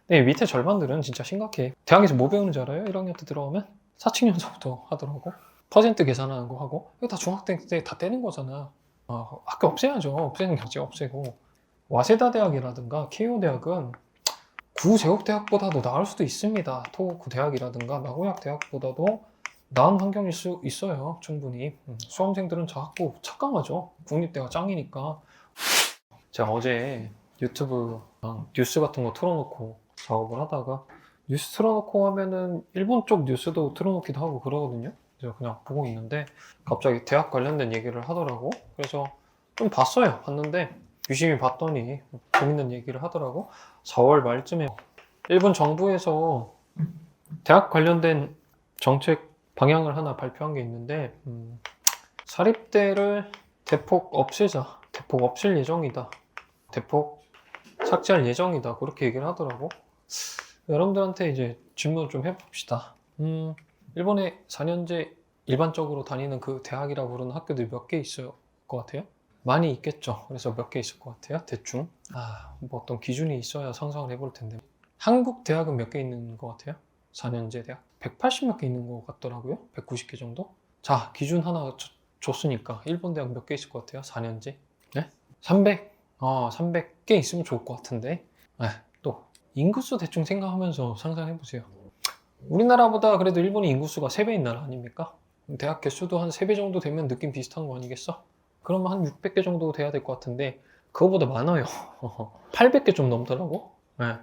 네, 밑에 절반들은 진짜 심각해. 대학에서 뭐 배우는지 알아요? 1학년 때 들어가면 사칙연서부터 하더라고. 퍼센트 계산하는 거 하고. 이거 다 중학생 때 다 떼는 거잖아. 학교 없애야죠. 없애는 게 없애고. 와세다 대학이라든가 케이오 대학은 구제국 대학보다도 나을 수도 있습니다. 토호쿠 대학이라든가 나고야 대학보다도 나은 환경일 수 있어요. 충분히. 수험생들은 자꾸 착각하죠. 국립대가 짱이니까. 제가 어제 유튜브 뉴스 같은 거 틀어놓고 작업을 하다가 뉴스 틀어놓고 하면은 일본 쪽 뉴스도 틀어놓기도 하고 그러거든요. 그래서 그냥 보고 있는데 갑자기 대학 관련된 얘기를 하더라고. 그래서 좀 봤어요. 봤는데 유심히 봤더니 재밌는 얘기를 하더라고. 4월 말쯤에 일본 정부에서 대학 관련된 정책 방향을 하나 발표한 게 있는데 사립대를 대폭 없애자. 대폭 없앨 예정이다. 대폭 삭제할 예정이다. 그렇게 얘기를 하더라고. 여러분들한테 이제 질문을 좀 해봅시다. 일본에 4년제 일반적으로 다니는 그 대학이라고 부르는 학교들이 몇 개 있을 것 같아요? 많이 있겠죠. 그래서 몇 개 있을 것 같아요? 대충. 뭐 어떤 기준이 있어야 상상을 해볼 텐데. 한국 대학은 몇 개 있는 것 같아요? 4년제 대학? 180 몇 개 있는 것 같더라고요. 190개 정도? 자, 기준 하나 줬으니까 일본 대학 몇 개 있을 것 같아요? 4년제? 네? 300? 300개 있으면 좋을 것 같은데. 또 인구수 대충 생각하면서 상상해보세요. 우리나라보다 그래도 일본이 인구수가 3배인 나라 아닙니까? 대학 개수도 한 3배 정도 되면 느낌 비슷한 거 아니겠어? 그러면 한 600개 정도 돼야 될 것 같은데 그거보다 많아요. 800개 좀 넘더라고. 네.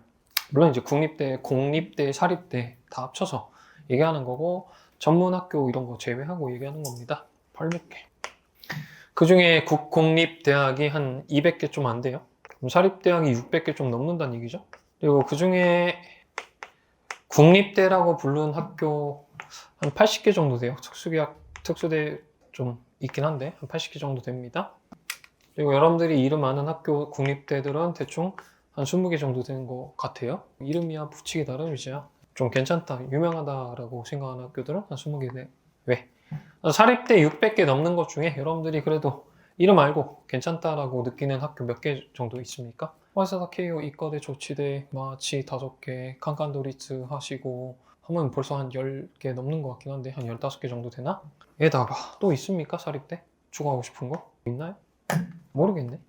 물론 이제 국립대, 공립대, 사립대 다 합쳐서 얘기하는 거고 전문학교 이런 거 제외하고 얘기하는 겁니다. 800개. 그 중에 공립대학이 한 200개 좀 안 돼요. 그럼 사립대학이 600개 좀 넘는다는 얘기죠. 그리고 그 중에 국립대라고 부르는 학교 한 80개 정도 돼요. 특수대 좀 있긴 한데 한 80개 정도 됩니다. 그리고 여러분들이 이름 아는 학교 국립대들은 대충 한 20개 정도 되는 것 같아요. 이름이야 붙이기 나름이죠. 좀 괜찮다, 유명하다라고 생각하는 학교들은 한 20개 돼. 왜? 사립대 600개 넘는 것 중에 여러분들이 그래도 이름 알고 괜찮다라고 느끼는 학교 몇 개 정도 있습니까? 와세다 케이오, 이과대, 조치대, 마치 5개, 칸칸도리츠 하시고 하면 벌써 한 10개 넘는 것 같긴 한데 한 15개 정도 되나? 에다가 또 있습니까? 사립대? 추가하고 싶은 거? 있나요? 모르겠네.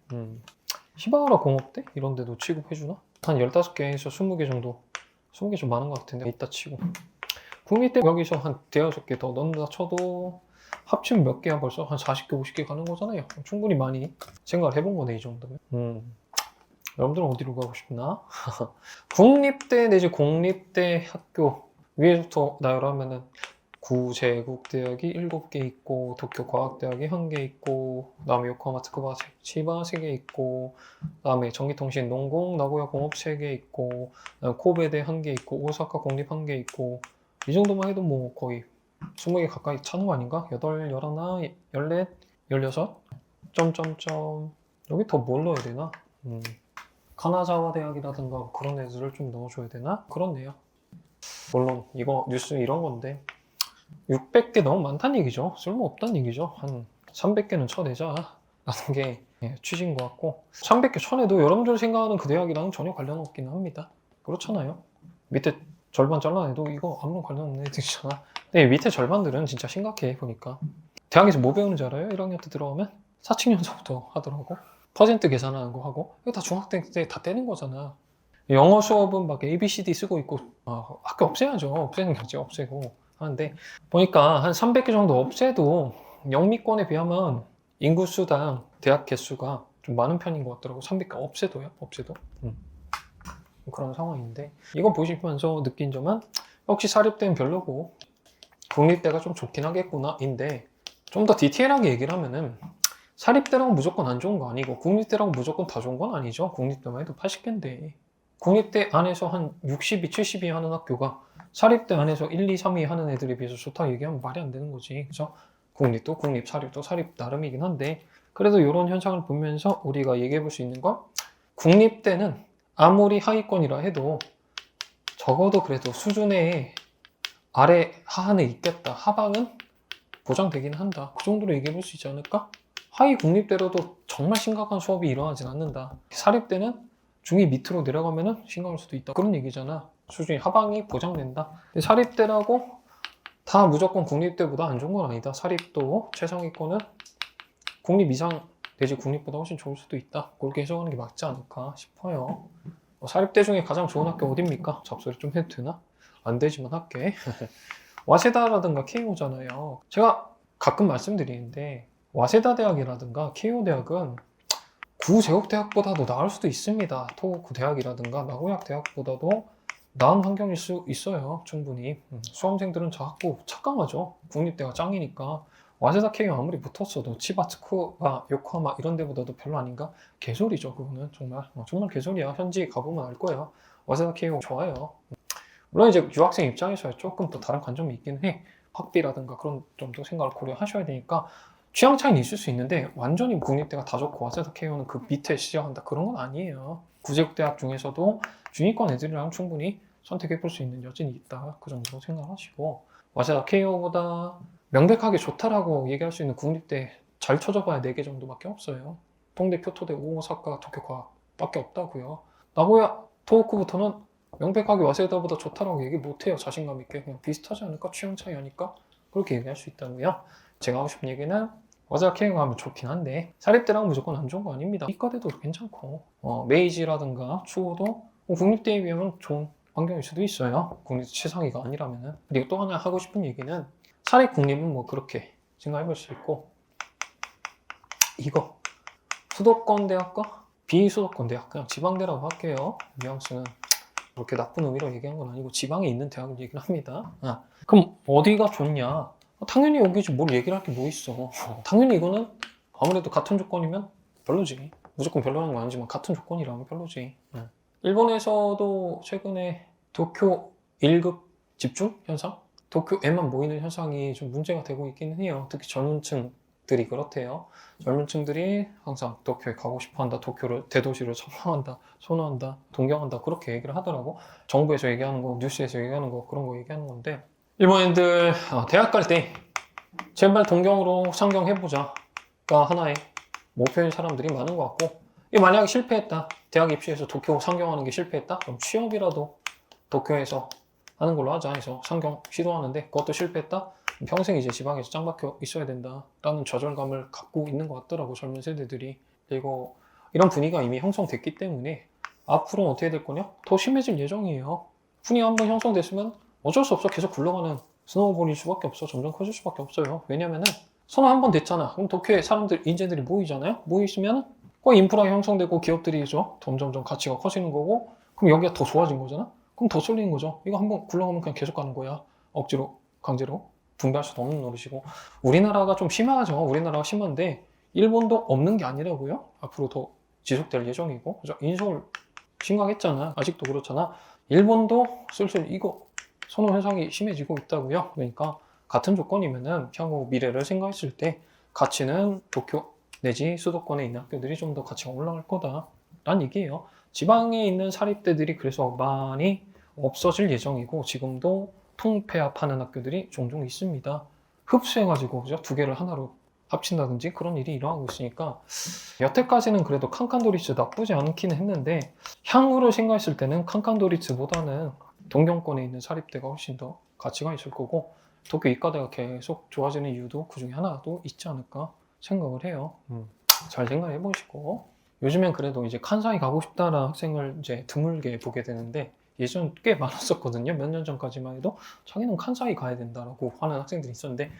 히바우라 공업대? 이런 데도 취급해주나? 한 15개에서 20개 정도. 20개 좀 많은 것 같은데 이따 치고. 국립대 여기서 한 대여섯 개 더 넣는다 쳐도 합치면 몇 개야? 벌써 한 40개, 50개 가는 거잖아요. 충분히 많이 생각을 해본 거네, 이 정도면. 여러분들은 어디로 가고 싶나? 국립대 내지 공립대 학교 위에부터 나열하면은 구제국대학이 7개 있고 도쿄과학대학이 1개 있고 그다음에 요코하마 트쿠바 치바 3개 있고 그다음에 전기통신 농공 나고야 공업 3개 있고 코베대 1개 있고 오사카 공립 1개 있고 이 정도만 해도 뭐 거의 20개 가까이 차는 거 아닌가? 8, 11, 14, 16? 점점점 여기 더 뭘 넣어야 되나? 카나자와 대학이라든가 그런 애들을 좀 넣어줘야 되나? 그렇네요. 물론 이거 뉴스 이런 건데 600개 너무 많다는 얘기죠. 쓸모없다는 얘기죠. 한 300개는 쳐내자 라는 게 취지인 것 같고 300개 쳐내도 여러분들 생각하는 그 대학이랑 전혀 관련 없긴 합니다. 그렇잖아요. 밑에 절반 잘라내도 이거 아무런 관련 없는 애들이잖아. 근데 밑에 절반들은 진짜 심각해 보니까. 대학에서 뭐 배우는지 알아요? 1학년 때 들어가면 사칙연서부터 하더라고. 퍼센트 계산하는 거 하고 이거 다 중학생 때 다 떼는 거잖아. 영어 수업은 막 ABCD 쓰고 있고 학교 없애야죠. 없애는 게 없애고 하는데 보니까 한 300개 정도 없애도 영미권에 비하면 인구수당 대학 개수가 좀 많은 편인 것 같더라고. 300개 없애도요. 없애도 그런 상황인데 이거 보시면서 느낀 점은 역시 사립대는 별로고 국립대가 좀 좋긴 하겠구나 인데 좀 더 디테일하게 얘기를 하면은 사립대라고 무조건 안 좋은 거 아니고 국립대라고 무조건 다 좋은 건 아니죠. 국립대만 해도 80개인데 국립대 안에서 한 62, 70위 하는 학교가 사립대 안에서 1, 2, 3위 하는 애들에 비해서 좋다 얘기하면 말이 안 되는 거지. 그죠? 국립도 국립, 사립도 사립 나름이긴 한데 그래도 이런 현상을 보면서 우리가 얘기해 볼 수 있는 건 국립대는 아무리 하위권이라 해도 적어도 그래도 수준의 아래 하한에 있겠다. 하방은 보장되긴 한다. 그 정도로 얘기해 볼 수 있지 않을까? 하위 국립대로도 정말 심각한 수업이 일어나진 않는다. 사립대는 중위 밑으로 내려가면은 신강일 수도 있다. 그런 얘기잖아. 수준이 하방이 보장된다. 근데 사립대라고 다 무조건 국립대보다 안 좋은 건 아니다. 사립도 최상위권은 국립 이상 내지 국립보다 훨씬 좋을 수도 있다. 그렇게 해석하는 게 맞지 않을까 싶어요. 사립대 중에 가장 좋은 학교 어딥니까? 잡소리 좀 해도 되나? 안 되지만 할게. 와세다라든가 케이오잖아요. 제가 가끔 말씀드리는데 와세다 대학이라든가 케이오 대학은 구제국대학보다도 나을 수도 있습니다. 토호쿠 대학이라든가 나고야 대학보다도 나은 환경일 수 있어요. 충분히. 수험생들은 저 학부 착강하죠. 국립대가 짱이니까. 와세다 케이오 아무리 붙었어도 치바, 츠쿠바, 요코하마 이런 데보다도 별로 아닌가? 개소리죠. 그거는 정말 정말 개소리야. 현지 가보면 알 거야. 와세다 케이오 좋아요. 물론 이제 유학생 입장에서야 조금 더 다른 관점이 있긴 해. 학비라든가 그런 점도 생각을 고려하셔야 되니까 취향 차이는 있을 수 있는데 완전히 국립대가 다 좋고 와세다 케이오는 그 밑에 시작한다 그런 건 아니에요. 구제국대학 중에서도 중위권 애들이랑 충분히 선택해 볼 수 있는 여진이 있다. 그 정도로 생각하시고 와세다 케이오보다 명백하게 좋다라고 얘기할 수 있는 국립대 잘 쳐져봐야 4개 정도밖에 없어요. 동대, 교토대, 오사카, 도쿄과학밖에 없다고요. 나고야, 토호쿠부터는 명백하게 와세다보다 좋다라고 얘기 못해요. 자신감 있게. 그냥 비슷하지 않을까? 취향 차이 하니까 그렇게 얘기할 수 있다고요. 제가 하고 싶은 얘기는 와세다 케이오가 하면 좋긴 한데 사립대랑 무조건 안 좋은 거 아닙니다. 이과대도 괜찮고 메이지라든가 추호도 국립대에 비하면 좋은 환경일 수도 있어요. 국립대 최상위가 아니라면은. 그리고 또 하나 하고 싶은 얘기는 사립국립은 뭐 그렇게 생각해 볼 수 있고 이거 수도권 대학과 비수도권 대학 그냥 지방대라고 할게요. 뉘앙스는 그렇게 나쁜 의미로 얘기한 건 아니고 지방에 있는 대학을 얘기를 합니다. 그럼 어디가 좋냐? 당연히 여기지 뭘 얘기를 할 게 뭐 있어. 당연히 이거는 아무래도 같은 조건이면 별로지. 무조건 별로라는 건 아니지만 같은 조건이라면 별로지. 일본에서도 최근에 도쿄 1급 집중 현상? 도쿄에만 모이는 현상이 좀 문제가 되고 있기는 해요. 특히 젊은 층들이 그렇대요. 젊은 층들이 항상 도쿄에 가고 싶어 한다. 도쿄를 대도시로 선호한다. 동경한다. 그렇게 얘기를 하더라고. 정부에서 얘기하는 거, 뉴스에서 얘기하는 거, 그런 거 얘기하는 건데. 일본인들 대학 갈 때 제발 동경으로 상경해보자. 가 하나의 목표인 사람들이 많은 것 같고. 만약에 실패했다. 대학 입시에서 도쿄 상경하는 게 실패했다? 그럼 취업이라도 도쿄에서 하는 걸로 하자 해서 상경 시도하는데 그것도 실패했다? 평생 이제 지방에서 짱 박혀 있어야 된다라는 좌절감을 갖고 있는 것 같더라고 젊은 세대들이. 그리고 이런 분위기가 이미 형성됐기 때문에 앞으로 어떻게 될 거냐? 더 심해질 예정이에요. 분위기 한번 형성됐으면 어쩔 수 없어 계속 굴러가는 스노우볼일 수밖에 없어. 점점 커질 수밖에 없어요. 왜냐면은 선호 한번 됐잖아. 그럼 도쿄에 사람들, 인재들이 모이잖아요. 모이시면 그 인프라가 형성되고 기업들이 점점점 가치가 커지는 거고 그럼 여기가 더 좋아진 거잖아. 그럼 더 쏠리는 거죠. 이거 한번 굴러가면 그냥 계속 가는 거야. 억지로, 강제로. 분배할 수도 없는 노릇이고. 우리나라가 좀 심하죠. 우리나라가 심한데, 일본도 없는 게 아니라고요. 앞으로 더 지속될 예정이고. 그죠? 인서울 심각했잖아. 아직도 그렇잖아. 일본도 슬슬 이거 선호 현상이 심해지고 있다고요. 그러니까 같은 조건이면은 향후 미래를 생각했을 때 가치는 도쿄 내지 수도권에 있는 학교들이 좀 더 가치가 올라갈 거다. 라는 얘기예요. 지방에 있는 사립대들이 그래서 많이 없어질 예정이고 지금도 통폐합하는 학교들이 종종 있습니다. 흡수해가지고 그죠? 두 개를 하나로 합친다든지 그런 일이 일어나고 있으니까 여태까지는 그래도 칸칸도리츠 나쁘지 않기는 했는데 향후를 생각했을 때는 칸칸도리츠보다는 동경권에 있는 사립대가 훨씬 더 가치가 있을 거고 도쿄 이과대가 계속 좋아지는 이유도 그 중에 하나도 있지 않을까 생각을 해요. 잘 생각해 보시고 요즘엔 그래도 이제 칸사이 가고 싶다라는 학생을 이제 드물게 보게 되는데 예전 꽤 많았었거든요. 몇 년 전까지만 해도 자기는 칸사이 가야 된다라고 하는 학생들이 있었는데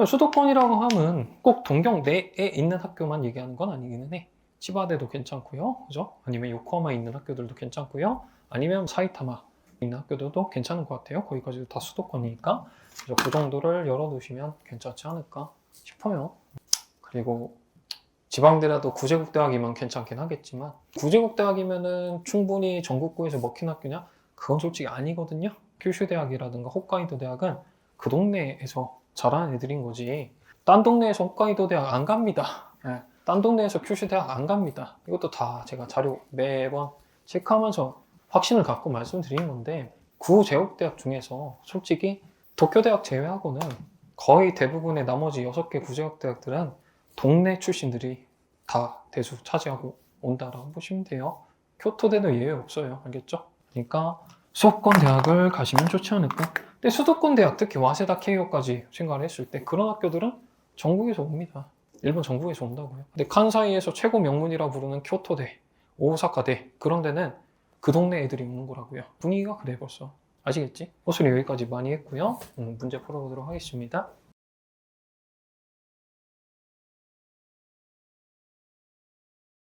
수도권이라고 하면 꼭 동경 내에 있는 학교만 얘기하는 건 아니기는 해. 치바대도 괜찮고요. 그죠? 아니면 요코하마에 있는 학교들도 괜찮고요. 아니면 사이타마 있는 학교들도 괜찮은 것 같아요. 거기까지도 다 수도권이니까. 그래서 그 정도를 열어두시면 괜찮지 않을까 싶어요. 그리고 지방대라도 구제국대학이면 괜찮긴 하겠지만 구제국대학이면은 충분히 전국구에서 먹힌 학교냐? 그건 솔직히 아니거든요. 큐슈대학이라든가 홋카이도 대학은 그 동네에서 자라는 애들인 거지 딴 동네에서 홋카이도 대학 안 갑니다. 딴 동네에서 큐슈대학 안 갑니다. 이것도 다 제가 자료 매번 체크하면서 확신을 갖고 말씀드리는 건데 구제국대학 중에서 솔직히 도쿄대학 제외하고는 거의 대부분의 나머지 6개 구제국대학들은 동네 출신들이 다 대수 차지하고 온다라고 보시면 돼요. 교토대는 예외 없어요. 알겠죠? 그러니까 수도권 대학을 가시면 좋지 않을까? 근데 수도권 대학, 특히 와세다 케이오까지 생각을 했을 때 그런 학교들은 전국에서 옵니다. 일본 전국에서 온다고요. 근데 칸사이에서 최고 명문이라 부르는 교토대, 오사카대 그런 데는 그 동네 애들이 오는 거라고요. 분위기가 그래 벌써. 아시겠지? 호수는 여기까지 많이 했고요. 문제 풀어보도록 하겠습니다.